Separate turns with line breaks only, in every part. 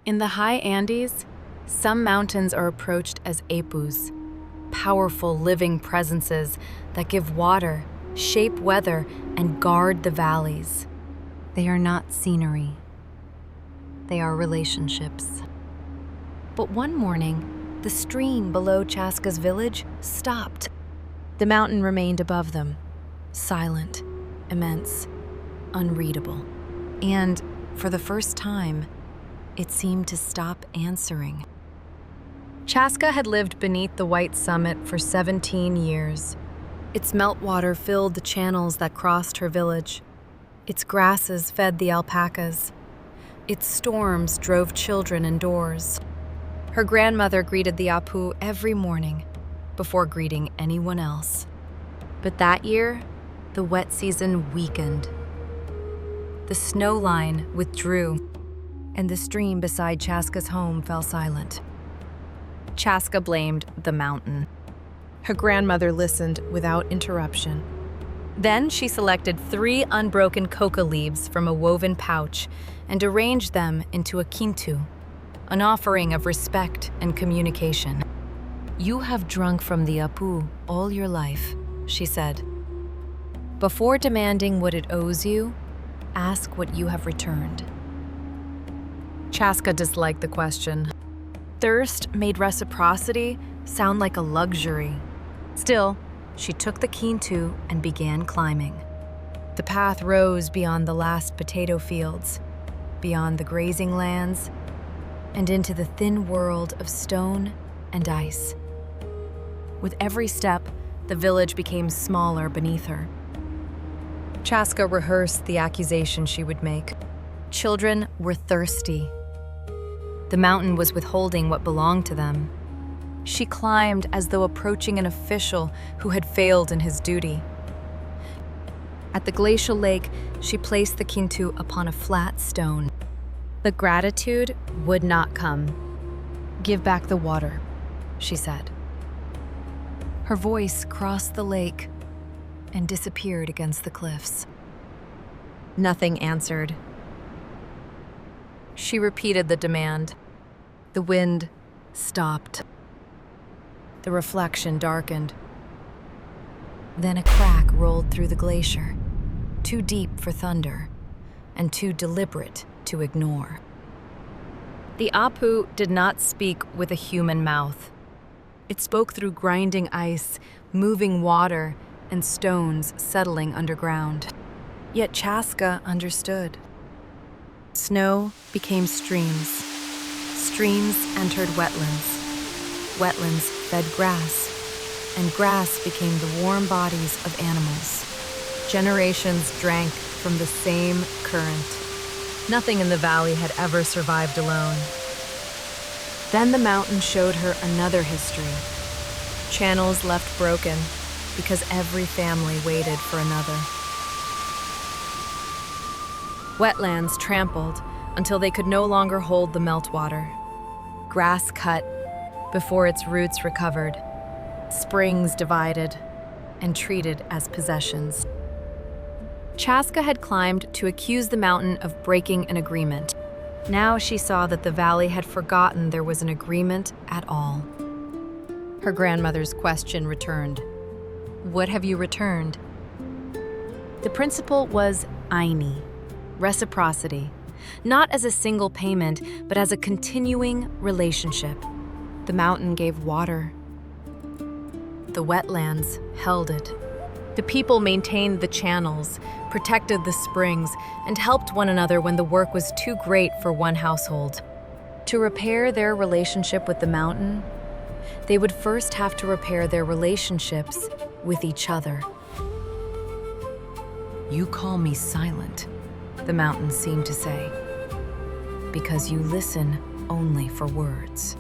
In the high Andes, some mountains are approached as Apus, powerful living presences that give water, shape weather, and guard the valleys. They are not scenery. They are relationships. But one morning, the stream below Chaska's village stopped. The mountain remained above them, silent, immense, unreadable. And for the first time, it seemed to stop answering. Chaska had lived beneath the white summit for 17 years. Its meltwater filled the channels that crossed her village. Its grasses fed the alpacas. Its storms drove children indoors. Her grandmother greeted the Apu every morning before greeting anyone else. But that year, the wet season weakened. The snow line withdrew, and the stream beside Chaska's home fell silent. Chaska blamed the mountain. Her grandmother listened without interruption. Then she selected 3 unbroken coca leaves from a woven pouch and arranged them into a kintu, an offering of respect and communication. "You have drunk from the Apu all your life," she said. "Before demanding what it owes you, ask what you have returned." Chaska disliked the question. Thirst made reciprocity sound like a luxury. Still, she took the kintu and began climbing. The path rose beyond the last potato fields, beyond the grazing lands, and into the thin world of stone and ice. With every step, the village became smaller beneath her. Chaska rehearsed the accusation she would make. Children were thirsty. The mountain was withholding what belonged to them. She climbed as though approaching an official who had failed in his duty. At the glacial lake, she placed the kintu upon a flat stone. The gratitude would not come. "Give back the water," she said. Her voice crossed the lake and disappeared against the cliffs. Nothing answered. She repeated the demand. The wind stopped. The reflection darkened. Then a crack rolled through the glacier, too deep for thunder and too deliberate to ignore. The Apu did not speak with a human mouth. It spoke through grinding ice, moving water, and stones settling underground. Yet Chaska understood. Snow became streams. Streams entered wetlands. Wetlands fed grass, and grass became the warm bodies of animals. Generations drank from the same current. Nothing in the valley had ever survived alone. Then the mountain showed her another history. Channels left broken because every family waited for another. Wetlands trampled until they could no longer hold the meltwater. Grass cut before its roots recovered. Springs divided and treated as possessions. Chaska had climbed to accuse the mountain of breaking an agreement. Now she saw that the valley had forgotten there was an agreement at all. Her grandmother's question returned. "What have you returned?" The principle was Ayni, reciprocity, not as a single payment, but as a continuing relationship. The mountain gave water. The wetlands held it. The people maintained the channels, protected the springs, and helped one another when the work was too great for one household. To repair their relationship with the mountain, they would first have to repair their relationships with each other. "You call me silent," the mountain seemed to say, "because you listen only for words.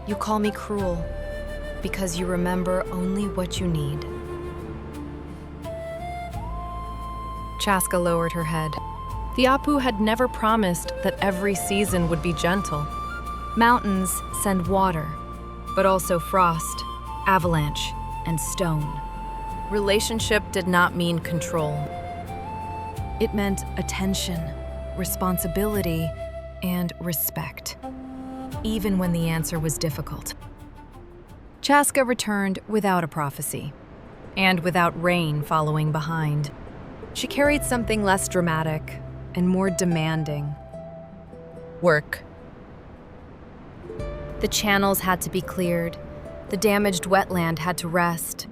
You call me cruel because you remember only what you need." Chaska lowered her head. The Apu had never promised that every season would be gentle. Mountains send water, but also frost, avalanche, and stone. Relationship did not mean control. It meant attention, responsibility, and respect, even when the answer was difficult. Chaska returned without a prophecy, and without rain following behind. She carried something less dramatic and more demanding: work. The channels had to be cleared, the damaged wetland had to rest.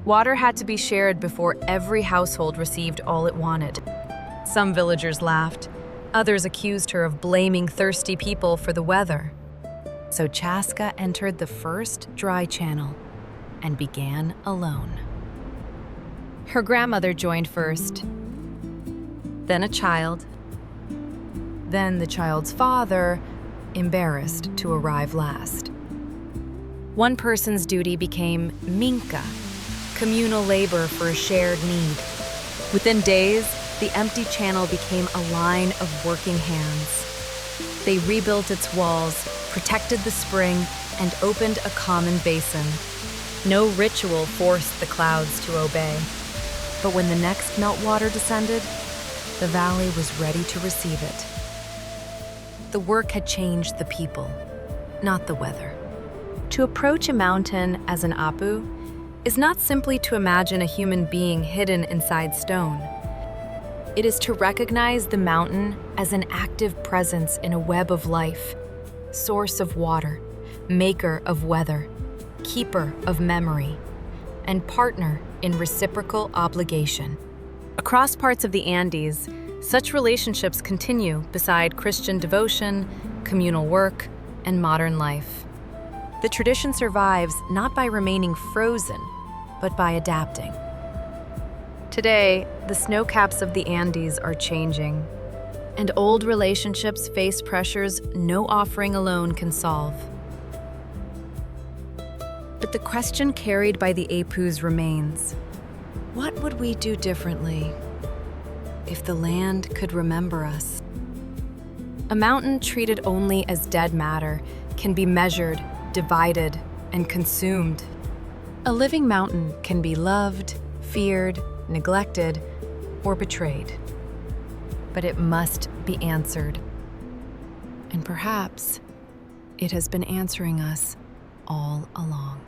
Water had to be shared before every household received all it wanted. Some villagers laughed, others accused her of blaming thirsty people for the weather. So Chaska entered the first dry channel and began alone. Her grandmother joined first, then a child, then the child's father, embarrassed to arrive last. One person's duty became Minka, communal labor for a shared need. Within days, the empty channel became a line of working hands. They rebuilt its walls, protected the spring, and opened a common basin. No ritual forced the clouds to obey. But when the next meltwater descended, the valley was ready to receive it. The work had changed the people, not the weather. To approach a mountain as an Apu is not simply to imagine a human being hidden inside stone. It is to recognize the mountain as an active presence in a web of life, source of water, maker of weather, keeper of memory, and partner in reciprocal obligation. Across parts of the Andes, such relationships continue beside Christian devotion, communal work, and modern life. The tradition survives not by remaining frozen, but by adapting. Today, the snowcaps of the Andes are changing, and old relationships face pressures no offering alone can solve. But the question carried by the Apus remains: what would we do differently if the land could remember us? A mountain treated only as dead matter can be measured, divided, and consumed. A living mountain can be loved, feared, neglected, or betrayed. But it must be answered. And perhaps it has been answering us all along.